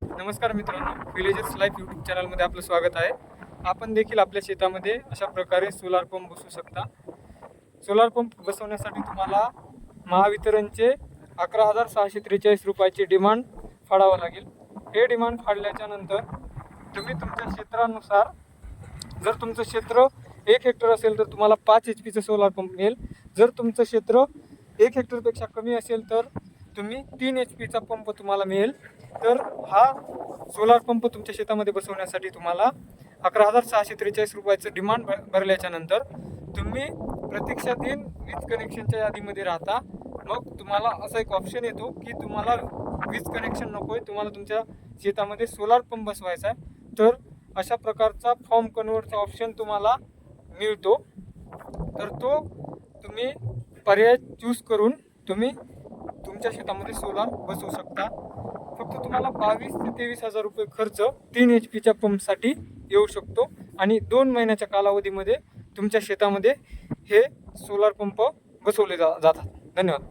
नमस्कार मित्रांनो, villages life YouTube चॅनलमध्ये आपलं स्वागत आहे. आपण देखील आपल्या शेतामध्ये अशा प्रकारे सोलार पंप बसवू शकता. सोलार पंप बसवण्यासाठी तुम्हाला महावितरणचे 11,643 रुपयाचे डिमांड फाडावं लागेल. हे डिमांड फाडल्याच्या नंतर तुम्ही तुमच्या क्षेत्रानुसार, जर तुमचं क्षेत्र 1 हेक्टर असेल तर तुम्हाला 5 HP सोलार पंप मिळेल. जर तुमचं क्षेत्र 1 हेक्टरपेक्षा कमी असेल तर तुम्ही 3 HP पंप तुम्हाला मिळेल. तर हा सोलार पंप तुमच्या शेतामध्ये बसवण्यासाठी तुम्हाला 11,643 रुपयाचं डिमांड भरल्याच्या नंतर तुम्ही प्रतीक्षाधीन वीज कनेक्शनच्या यादीमध्ये राहता. मग तुम्हाला असा एक ऑप्शन येतो की तुम्हाला वीज कनेक्शन नको आहे, तुम्हाला तुमच्या शेतामध्ये सोलार पंप बसवायचा आहे. तर अशा प्रकारचा फॉर्म कन्वर्टचा ऑप्शन तुम्हाला मिळतो. तर तो तुम्ही पर्याय चूज करून तुम्ही तुमच्या शेतामध्ये सोलार बसवू शकता. फक्त तुम्हाला 22 ते 23,000 रुपये खर्च 3 HP पंपसाठी येऊ शकतो आणि 2 महिन्याच्या कालावधीमध्ये तुमच्या शेतामध्ये हे सोलार पंप बसवले जातात. धन्यवाद.